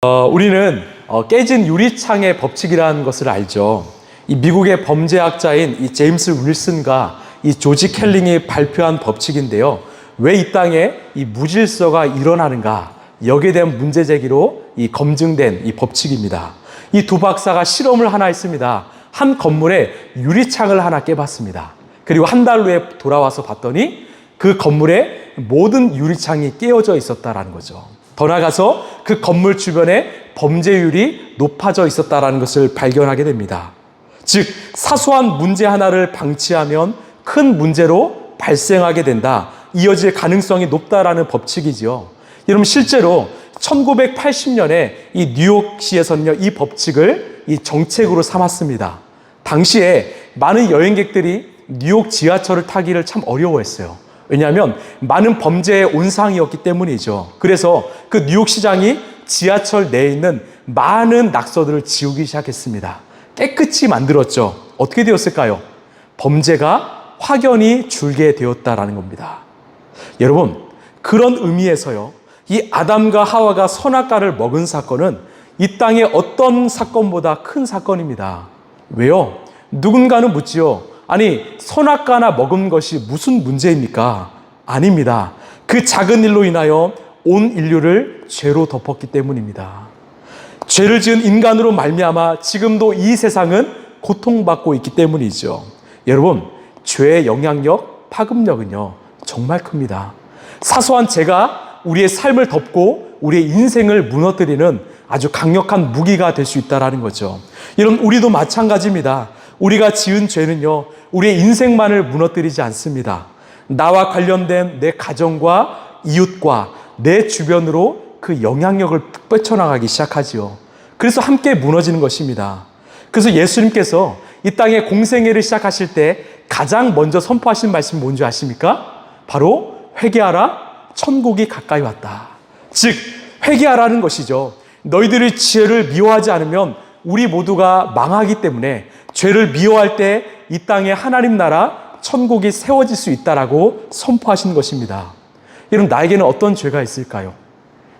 우리는 깨진 유리창의 법칙이라는 것을 알죠. 이 미국의 범죄학자인 이 제임스 윌슨과 이 조지 켈링이 발표한 법칙인데요. 왜 이 땅에 이 무질서가 일어나는가? 여기에 대한 문제 제기로 이 검증된 이 법칙입니다. 이 두 박사가 실험을 하나 했습니다. 한 건물에 유리창을 하나 깨봤습니다. 그리고 한 달 후에 돌아와서 봤더니 그 건물에 모든 유리창이 깨어져 있었다라는 거죠. 더 나아가서 그 건물 주변에 범죄율이 높아져 있었다는 것을 발견하게 됩니다. 즉, 사소한 문제 하나를 방치하면 큰 문제로 발생하게 된다. 이어질 가능성이 높다라는 법칙이죠. 여러분, 실제로 1980년에 이 뉴욕시에서는요, 이 법칙을 이 정책으로 삼았습니다. 당시에 많은 여행객들이 뉴욕 지하철을 타기를 참 어려워했어요. 왜냐하면 많은 범죄의 온상이었기 때문이죠. 그래서 그 뉴욕시장이 지하철 내에 있는 많은 낙서들을 지우기 시작했습니다. 깨끗이 만들었죠. 어떻게 되었을까요? 범죄가 확연히 줄게 되었다라는 겁니다. 여러분, 그런 의미에서요, 이 아담과 하와가 선악과를 먹은 사건은 이 땅의 어떤 사건보다 큰 사건입니다. 왜요? 누군가는 묻지요. 아니, 선악과나 먹은 것이 무슨 문제입니까? 아닙니다. 그 작은 일로 인하여 온 인류를 죄로 덮었기 때문입니다. 죄를 지은 인간으로 말미암아 지금도 이 세상은 고통받고 있기 때문이죠. 여러분, 죄의 영향력, 파급력은요, 정말 큽니다. 사소한 죄가 우리의 삶을 덮고 우리의 인생을 무너뜨리는 아주 강력한 무기가 될 수 있다는 거죠. 여러분, 우리도 마찬가지입니다. 우리가 지은 죄는요, 우리의 인생만을 무너뜨리지 않습니다. 나와 관련된 내 가정과 이웃과 내 주변으로 그 영향력을 뻗쳐나가기 시작하지요. 그래서 함께 무너지는 것입니다. 그래서 예수님께서 이 땅에 공생애를 시작하실 때 가장 먼저 선포하신 말씀이 뭔지 아십니까? 바로 회개하라, 천국이 가까이 왔다. 즉, 회개하라는 것이죠. 너희들이 죄를 미워하지 않으면 우리 모두가 망하기 때문에 죄를 미워할 때 이 땅에 하나님 나라 천국이 세워질 수 있다라고 선포하신 것입니다. 여러분, 나에게는 어떤 죄가 있을까요?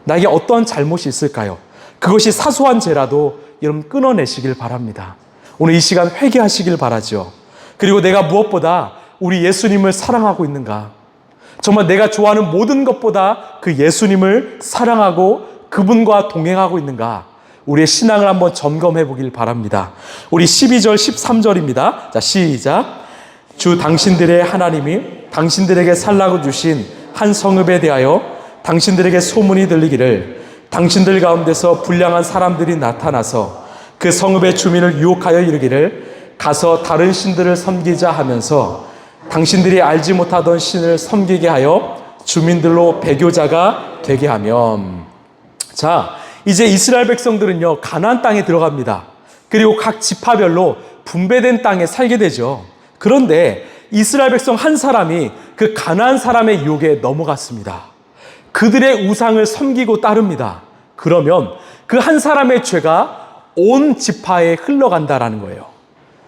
나에게 어떤 잘못이 있을까요? 그것이 사소한 죄라도 여러분 끊어내시길 바랍니다. 오늘 이 시간 회개하시길 바라죠. 그리고 내가 무엇보다 우리 예수님을 사랑하고 있는가? 정말 내가 좋아하는 모든 것보다 그 예수님을 사랑하고 그분과 동행하고 있는가? 우리의 신앙을 한번 점검해 보길 바랍니다. 우리 12절, 13절입니다. 자, 시작. 주 당신들의 하나님이 당신들에게 살라고 주신 한 성읍에 대하여 당신들에게 소문이 들리기를 당신들 가운데서 불량한 사람들이 나타나서 그 성읍의 주민을 유혹하여 이르기를 가서 다른 신들을 섬기자 하면서 당신들이 알지 못하던 신을 섬기게 하여 주민들로 배교자가 되게 하면. 자, 이제 이스라엘 백성들은요, 가나안 땅에 들어갑니다. 그리고 각 지파별로 분배된 땅에 살게 되죠. 그런데 이스라엘 백성 한 사람이 그 가나안 사람의 유혹에 넘어갔습니다. 그들의 우상을 섬기고 따릅니다. 그러면 그 한 사람의 죄가 온 지파에 흘러간다라는 거예요.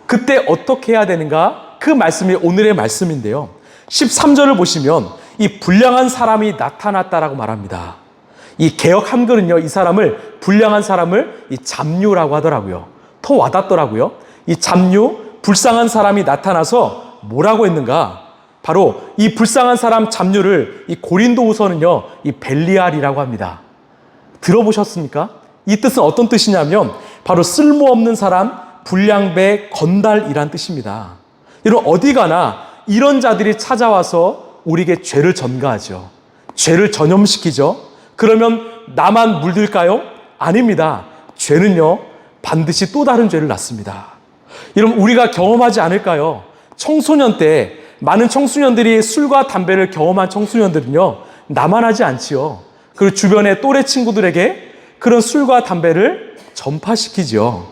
그때 어떻게 해야 되는가? 그 말씀이 오늘의 말씀인데요. 13절을 보시면 이 불량한 사람이 나타났다라고 말합니다. 이 개역 한글은요, 이 사람을, 불량한 사람을 이 잡류라고 하더라고요. 더 와닿더라고요. 이 잡류, 불쌍한 사람이 나타나서 뭐라고 했는가? 바로 이 불쌍한 사람 잡류를 이 고린도후서는요, 이 벨리알이라고 합니다. 들어보셨습니까? 이 뜻은 어떤 뜻이냐면 바로 쓸모없는 사람, 불량배, 건달이란 뜻입니다. 여러분, 어디 가나 이런 자들이 찾아와서 우리에게 죄를 전가하죠. 죄를 전염시키죠. 그러면 나만 물들까요? 아닙니다. 죄는요, 반드시 또 다른 죄를 낳습니다. 여러분, 우리가 경험하지 않을까요? 청소년 때 많은 청소년들이 술과 담배를 경험한 청소년들은요, 나만 하지 않지요. 그리고 주변의 또래 친구들에게 그런 술과 담배를 전파시키죠.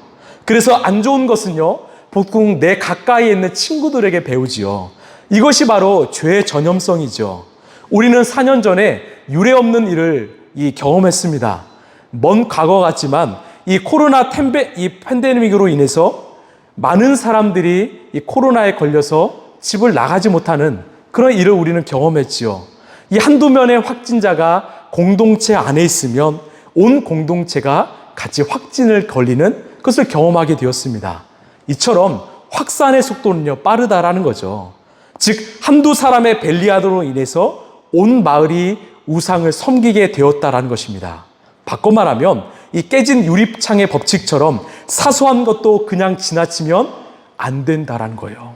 그래서 안 좋은 것은요, 보통 내 가까이에 있는 친구들에게 배우지요. 이것이 바로 죄의 전염성이죠. 우리는 4년 전에 유례없는 일을 경험했습니다. 먼 과거 같지만 이 코로나 팬데믹으로 인해서 많은 사람들이 이 코로나에 걸려서 집을 나가지 못하는 그런 일을 우리는 경험했지요. 이 한두 명의 확진자가 공동체 안에 있으면 온 공동체가 같이 확진을 걸리는 것을 경험하게 되었습니다. 이처럼 확산의 속도는요, 빠르다라는 거죠. 즉, 한두 사람의 벨리아드로 인해서 온 마을이 우상을 섬기게 되었다라는 것입니다. 바꿔 말하면 이 깨진 유리창의 법칙처럼 사소한 것도 그냥 지나치면 안 된다라는 거예요.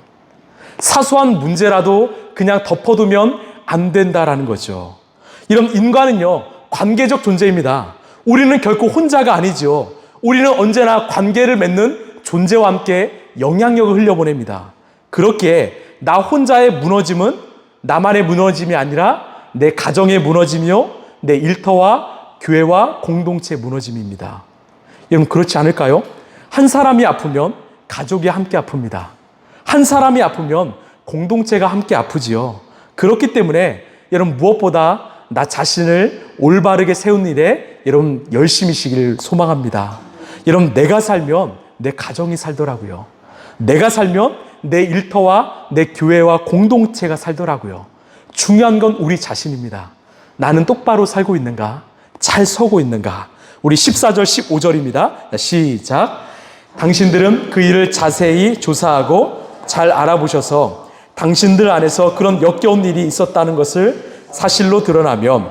사소한 문제라도 그냥 덮어두면 안 된다라는 거죠. 이런 인간은요, 관계적 존재입니다. 우리는 결코 혼자가 아니죠. 우리는 언제나 관계를 맺는 존재와 함께 영향력을 흘려보냅니다. 그렇기에 나 혼자의 무너짐은 나만의 무너짐이 아니라 내 가정의 무너짐이요, 내 일터와 교회와 공동체의 무너짐입니다. 여러분, 그렇지 않을까요? 한 사람이 아프면 가족이 함께 아픕니다. 한 사람이 아프면 공동체가 함께 아프지요. 그렇기 때문에 여러분, 무엇보다 나 자신을 올바르게 세운 일에 여러분 열심히시길 소망합니다. 여러분, 내가 살면 내 가정이 살더라고요. 내가 살면 내 일터와 내 교회와 공동체가 살더라고요. 중요한 건 우리 자신입니다. 나는 똑바로 살고 있는가? 잘 서고 있는가? 우리 14절, 15절입니다. 시작. 당신들은 그 일을 자세히 조사하고 잘 알아보셔서 당신들 안에서 그런 역겨운 일이 있었다는 것을 사실로 드러나면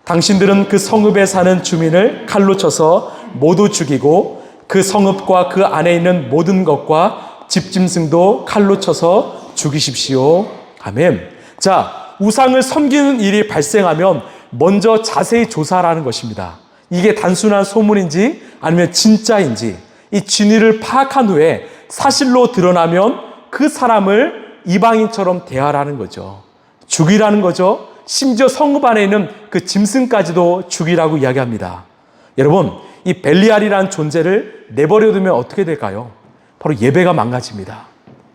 당신들은 그 성읍에 사는 주민을 칼로 쳐서 모두 죽이고 그 성읍과 그 안에 있는 모든 것과 집짐승도 칼로 쳐서 죽이십시오. 아멘. 자, 우상을 섬기는 일이 발생하면 먼저 자세히 조사하라는 것입니다. 이게 단순한 소문인지 아니면 진짜인지 이 진위를 파악한 후에 사실로 드러나면 그 사람을 이방인처럼 대하라는 거죠. 죽이라는 거죠. 심지어 성읍 안에 있는 그 짐승까지도 죽이라고 이야기합니다. 여러분, 이 벨리알이라는 존재를 내버려두면 어떻게 될까요? 바로 예배가 망가집니다.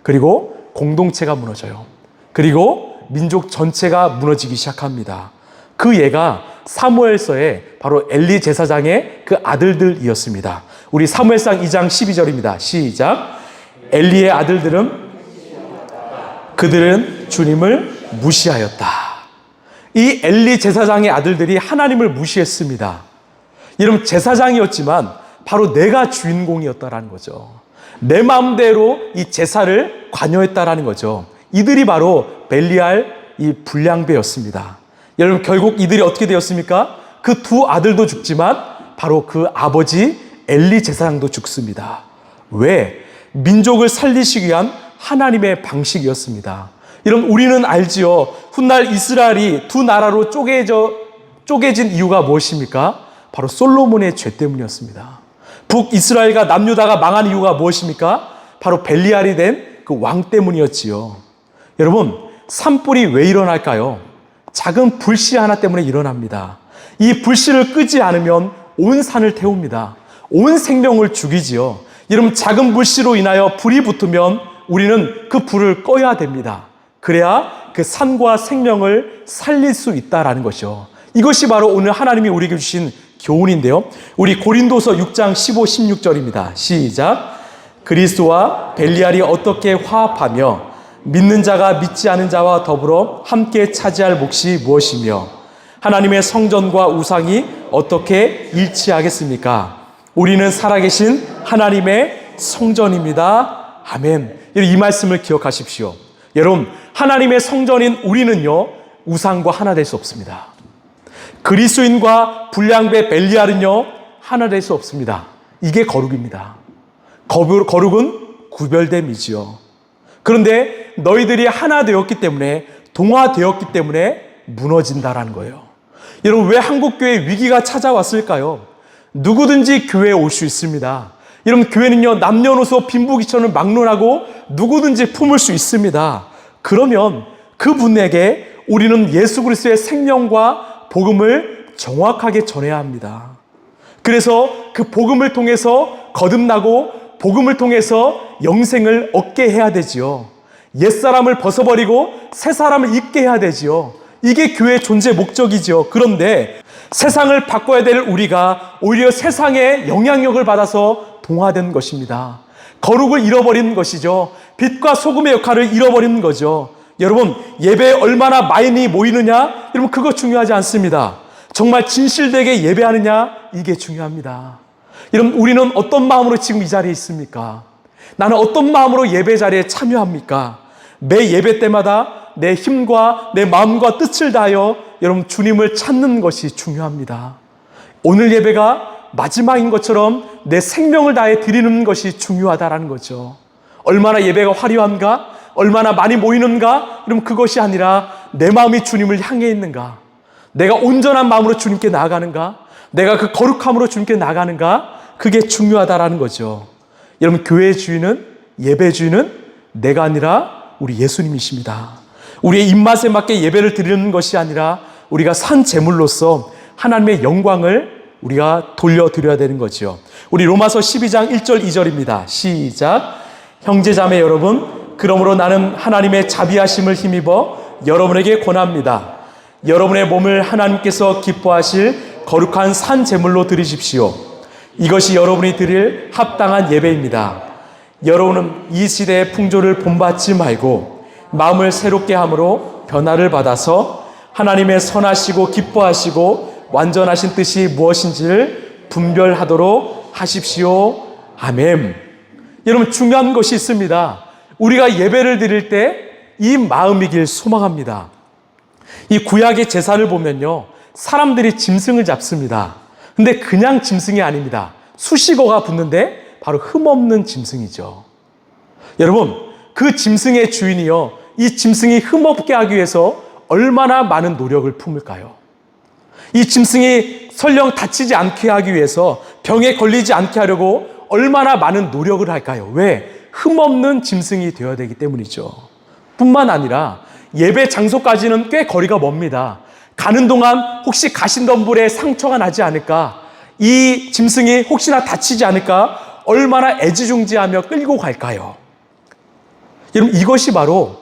그리고 공동체가 무너져요. 그리고 민족 전체가 무너지기 시작합니다. 그 예가 사무엘서의 바로 엘리 제사장의 그 아들들이었습니다. 우리 사무엘상 2장 12절입니다. 시작. 엘리의 아들들은 그들은 주님을 무시하였다. 이 엘리 제사장의 아들들이 하나님을 무시했습니다. 여러분, 제사장이었지만 바로 내가 주인공이었다라는 거죠. 내 마음대로 이 제사를 관여했다라는 거죠. 이들이 바로 벨리알 이 불량배였습니다. 여러분, 결국 이들이 어떻게 되었습니까? 그 두 아들도 죽지만 바로 그 아버지 엘리 제사장도 죽습니다. 왜? 민족을 살리시기 위한 하나님의 방식이었습니다. 여러분, 우리는 알지요. 훗날 이스라엘이 두 나라로 쪼개진 이유가 무엇입니까? 바로 솔로몬의 죄 때문이었습니다. 북이스라엘과 남유다가 망한 이유가 무엇입니까? 바로 벨리알이 된 그 왕 때문이었지요. 여러분, 산불이 왜 일어날까요? 작은 불씨 하나 때문에 일어납니다. 이 불씨를 끄지 않으면 온 산을 태웁니다. 온 생명을 죽이지요. 여러분, 작은 불씨로 인하여 불이 붙으면 우리는 그 불을 꺼야 됩니다. 그래야 그 산과 생명을 살릴 수 있다라는 것이죠. 이것이 바로 오늘 하나님이 우리에게 주신 교훈인데요. 우리 고린도서 6장 15, 16절입니다. 시작. 그리스도와 벨리알이 어떻게 화합하며 믿는 자가 믿지 않은 자와 더불어 함께 차지할 몫이 무엇이며 하나님의 성전과 우상이 어떻게 일치하겠습니까? 우리는 살아계신 하나님의 성전입니다. 아멘. 이 말씀을 기억하십시오. 여러분, 하나님의 성전인 우리는요, 우상과 하나 될 수 없습니다. 그리스도인과 불량배 벨리알은요, 하나 될 수 없습니다. 이게 거룩입니다. 거룩은 구별됨이지요. 그런데 너희들이 하나 되었기 때문에, 동화되었기 때문에 무너진다라는 거예요. 여러분, 왜 한국교회에 위기가 찾아왔을까요? 누구든지 교회에 올 수 있습니다. 여러분, 교회는요, 남녀노소 빈부귀천을 막론하고 누구든지 품을 수 있습니다. 그러면 그분에게 우리는 예수 그리스도의 생명과 복음을 정확하게 전해야 합니다. 그래서 그 복음을 통해서 거듭나고 복음을 통해서 영생을 얻게 해야 되지요. 옛사람을 벗어버리고 새사람을 입게 해야 되지요. 이게 교회의 존재 목적이죠. 그런데 세상을 바꿔야 될 우리가 오히려 세상의 영향력을 받아서 동화된 것입니다. 거룩을 잃어버리는 것이죠. 빛과 소금의 역할을 잃어버리는 거죠. 여러분, 예배에 얼마나 많이 모이느냐? 여러분, 그거 중요하지 않습니다. 정말 진실되게 예배하느냐? 이게 중요합니다. 여러분, 우리는 어떤 마음으로 지금 이 자리에 있습니까? 나는 어떤 마음으로 예배 자리에 참여합니까? 매 예배 때마다 내 힘과 내 마음과 뜻을 다하여 여러분 주님을 찾는 것이 중요합니다. 오늘 예배가 마지막인 것처럼 내 생명을 다해 드리는 것이 중요하다라는 거죠. 얼마나 예배가 화려한가? 얼마나 많이 모이는가? 그럼 그것이 아니라 내 마음이 주님을 향해 있는가? 내가 온전한 마음으로 주님께 나아가는가? 내가 그 거룩함으로 주님께 나아가는가? 그게 중요하다라는 거죠. 여러분, 교회의 주인은, 예배 주인은 내가 아니라 우리 예수님이십니다. 우리의 입맛에 맞게 예배를 드리는 것이 아니라 우리가 산 제물로서 하나님의 영광을 우리가 돌려드려야 되는 거죠. 우리 로마서 12장 1절 2절입니다. 시작. 형제자매 여러분, 그러므로 나는 하나님의 자비하심을 힘입어 여러분에게 권합니다. 여러분의 몸을 하나님께서 기뻐하실 거룩한 산 제물로 드리십시오. 이것이 여러분이 드릴 합당한 예배입니다. 여러분은 이 시대의 풍조를 본받지 말고 마음을 새롭게 함으로 변화를 받아서 하나님의 선하시고 기뻐하시고 완전하신 뜻이 무엇인지를 분별하도록 하십시오. 아멘. 여러분, 중요한 것이 있습니다. 우리가 예배를 드릴 때 이 마음이길 소망합니다. 이 구약의 제사를 보면요, 사람들이 짐승을 잡습니다. 근데 그냥 짐승이 아닙니다. 수식어가 붙는데 바로 흠없는 짐승이죠. 여러분, 그 짐승의 주인이요, 이 짐승이 흠없게 하기 위해서 얼마나 많은 노력을 품을까요? 이 짐승이 설령 다치지 않게 하기 위해서, 병에 걸리지 않게 하려고 얼마나 많은 노력을 할까요? 왜? 흠없는 짐승이 되어야 되기 때문이죠. 뿐만 아니라 예배 장소까지는 꽤 거리가 멉니다. 가는 동안 혹시 가신덤불에 상처가 나지 않을까? 이 짐승이 혹시나 다치지 않을까? 얼마나 애지중지하며 끌고 갈까요? 여러분, 이것이 바로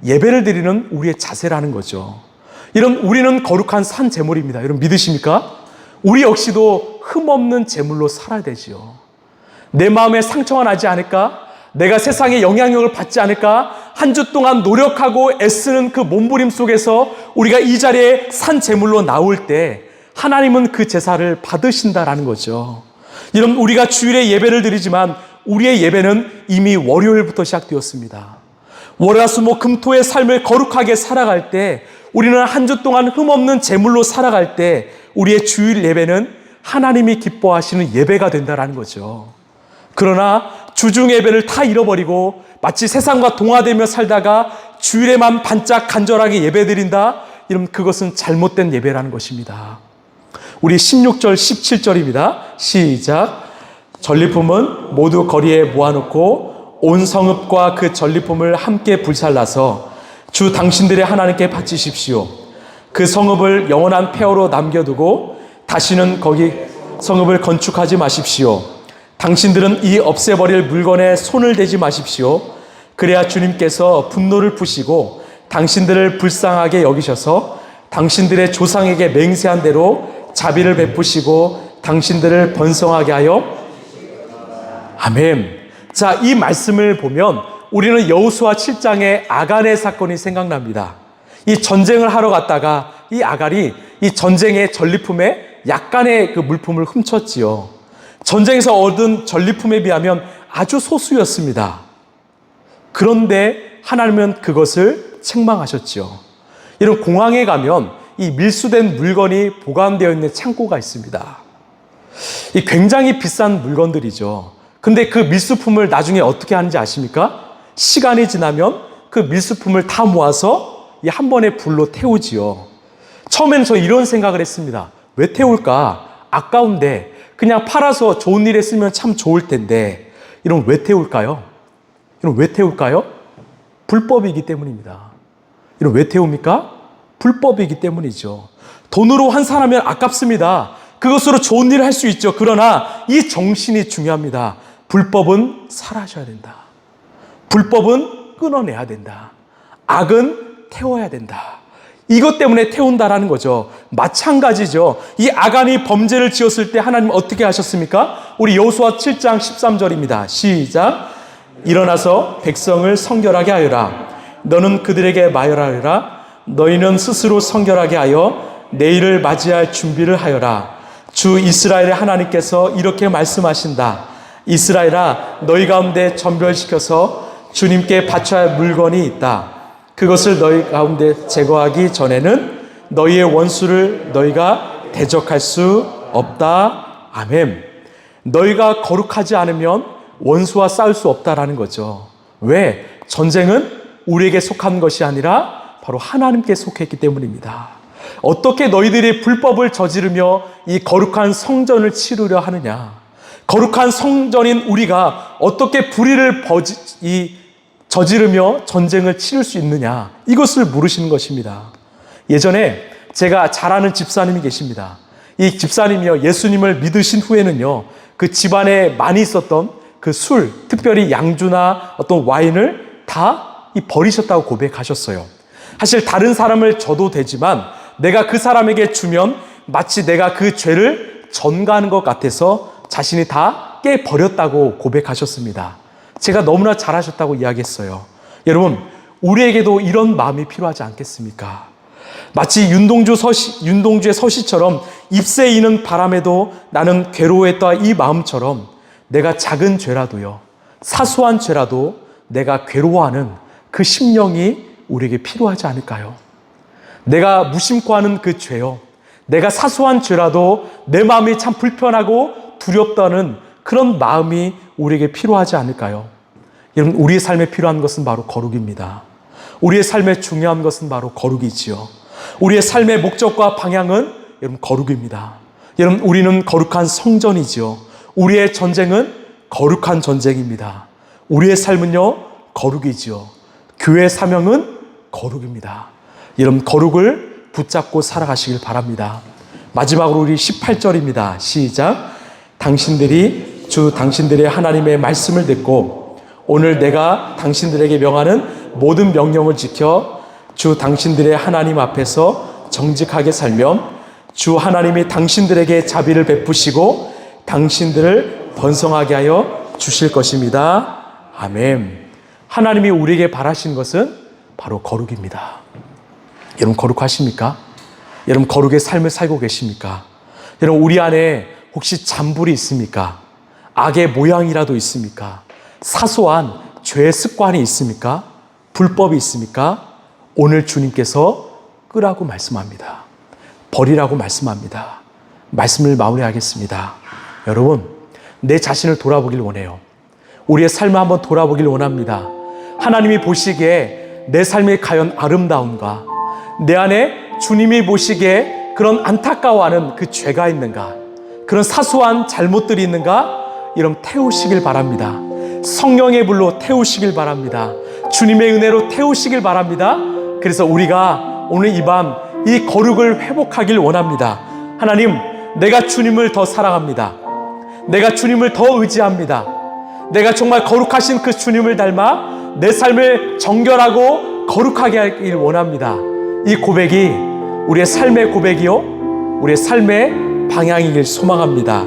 예배를 드리는 우리의 자세라는 거죠. 여러분, 우리는 거룩한 산 제물입니다. 여러분, 믿으십니까? 우리 역시도 흠없는 제물로 살아야 되지요. 내 마음에 상처가 나지 않을까? 내가 세상에 영향력을 받지 않을까? 한 주 동안 노력하고 애쓰는 그 몸부림 속에서 우리가 이 자리에 산 제물로 나올 때 하나님은 그 제사를 받으신다라는 거죠. 여러분, 우리가 주일에 예배를 드리지만 우리의 예배는 이미 월요일부터 시작되었습니다. 월화수목 금토의 삶을 거룩하게 살아갈 때, 우리는 한 주 동안 흠없는 제물로 살아갈 때 우리의 주일 예배는 하나님이 기뻐하시는 예배가 된다라는 거죠. 그러나 주중 예배를 다 잃어버리고 마치 세상과 동화되며 살다가 주일에만 반짝 간절하게 예배드린다? 이러면 그것은 잘못된 예배라는 것입니다. 우리 16절 17절입니다. 시작. 전리품은 모두 거리에 모아놓고 온 성읍과 그 전리품을 함께 불살라서 주 당신들의 하나님께 바치십시오. 그 성읍을 영원한 폐허로 남겨두고 다시는 거기 성읍을 건축하지 마십시오. 당신들은 이 없애버릴 물건에 손을 대지 마십시오. 그래야 주님께서 분노를 푸시고 당신들을 불쌍하게 여기셔서 당신들의 조상에게 맹세한 대로 자비를 베푸시고 당신들을 번성하게 하여. 아멘. 자, 이 말씀을 보면 우리는 여호수아 7장의 아간의 사건이 생각납니다. 이 전쟁을 하러 갔다가 이 아간이 이 전쟁의 전리품에 약간의 그 물품을 훔쳤지요. 전쟁에서 얻은 전리품에 비하면 아주 소수였습니다. 그런데 하나님은 그것을 책망하셨죠. 이런 공항에 가면 이 밀수된 물건이 보관되어 있는 창고가 있습니다. 이 굉장히 비싼 물건들이죠. 근데 그 밀수품을 나중에 어떻게 하는지 아십니까? 시간이 지나면 그 밀수품을 다 모아서 한 번에 불로 태우지요. 처음에는 저 이런 생각을 했습니다. 왜 태울까? 아까운데 그냥 팔아서 좋은 일에 쓰면 참 좋을 텐데, 이런 왜 태울까요? 이런 왜 태울까요? 불법이기 때문입니다. 이런 왜 태웁니까? 불법이기 때문이죠. 돈으로 환산하면 아깝습니다. 그것으로 좋은 일을 할 수 있죠. 그러나 이 정신이 중요합니다. 불법은 사라져야 된다. 불법은 끊어내야 된다. 악은 태워야 된다. 이것 때문에 태운다라는 거죠. 마찬가지죠. 이 아간이 범죄를 지었을 때 하나님 어떻게 하셨습니까? 우리 여호수아 7장 13절입니다. 시작. 일어나서 백성을 성결하게 하여라. 너는 그들에게 말하여라. 너희는 스스로 성결하게 하여 내일을 맞이할 준비를 하여라. 주 이스라엘의 하나님께서 이렇게 말씀하신다. 이스라엘아, 너희 가운데 전별시켜서 주님께 바쳐야 할 물건이 있다. 그것을 너희 가운데 제거하기 전에는 너희의 원수를 너희가 대적할 수 없다. 아멘. 너희가 거룩하지 않으면 원수와 싸울 수 없다라는 거죠. 왜? 전쟁은 우리에게 속한 것이 아니라 바로 하나님께 속했기 때문입니다. 어떻게 너희들이 불법을 저지르며 이 거룩한 성전을 치르려 하느냐? 거룩한 성전인 우리가 어떻게 불의를 저지르며 전쟁을 치를 수 있느냐? 이것을 물으시는 것입니다. 예전에 제가 잘 아는 집사님이 계십니다. 이 집사님이요, 예수님을 믿으신 후에는요, 그 집안에 많이 있었던 그 술, 특별히 양주나 어떤 와인을 다 버리셨다고 고백하셨어요. 사실 다른 사람을 줘도 되지만 내가 그 사람에게 주면 마치 내가 그 죄를 전가하는 것 같아서 자신이 다 깨버렸다고 고백하셨습니다. 제가 너무나 잘하셨다고 이야기했어요. 여러분, 우리에게도 이런 마음이 필요하지 않겠습니까? 마치 윤동주의 서시처럼 잎새 이는 바람에도 나는 괴로워했다, 이 마음처럼 내가 작은 죄라도요, 사소한 죄라도 내가 괴로워하는 그 심령이 우리에게 필요하지 않을까요? 내가 무심코 하는 그 죄요, 내가 사소한 죄라도 내 마음이 참 불편하고 두렵다는 그런 마음이 우리에게 필요하지 않을까요? 여러분, 우리의 삶에 필요한 것은 바로 거룩입니다. 우리의 삶에 중요한 것은 바로 거룩이지요. 우리의 삶의 목적과 방향은 여러분 거룩입니다. 여러분, 우리는 거룩한 성전이지요. 우리의 전쟁은 거룩한 전쟁입니다. 우리의 삶은요, 거룩이지요. 교회의 사명은 거룩입니다. 여러분, 거룩을 붙잡고 살아가시길 바랍니다. 마지막으로 우리 18절입니다. 시작. 당신들의 하나님의 말씀을 듣고 오늘 내가 당신들에게 명하는 모든 명령을 지켜 주 당신들의 하나님 앞에서 정직하게 살면 주 하나님이 당신들에게 자비를 베푸시고 당신들을 번성하게 하여 주실 것입니다. 아멘. 하나님이 우리에게 바라신 것은 바로 거룩입니다. 여러분, 거룩하십니까? 여러분, 거룩의 삶을 살고 계십니까? 여러분, 우리 안에 혹시 잔불이 있습니까? 악의 모양이라도 있습니까? 사소한 죄의 습관이 있습니까? 불법이 있습니까? 오늘 주님께서 끄라고 말씀합니다. 버리라고 말씀합니다. 말씀을 마무리하겠습니다. 여러분, 내 자신을 돌아보길 원해요. 우리의 삶을 한번 돌아보길 원합니다. 하나님이 보시기에 내 삶이 과연 아름다운가? 내 안에 주님이 보시기에 그런 안타까워하는 그 죄가 있는가? 그런 사소한 잘못들이 있는가? 이런 태우시길 바랍니다. 성령의 불로 태우시길 바랍니다. 주님의 은혜로 태우시길 바랍니다. 그래서 우리가 오늘 이 밤 이 거룩을 회복하길 원합니다. 하나님, 내가 주님을 더 사랑합니다. 내가 주님을 더 의지합니다. 내가 정말 거룩하신 그 주님을 닮아 내 삶을 정결하고 거룩하게 하길 원합니다. 이 고백이 우리의 삶의 고백이요, 우리의 삶의 방향이길 소망합니다.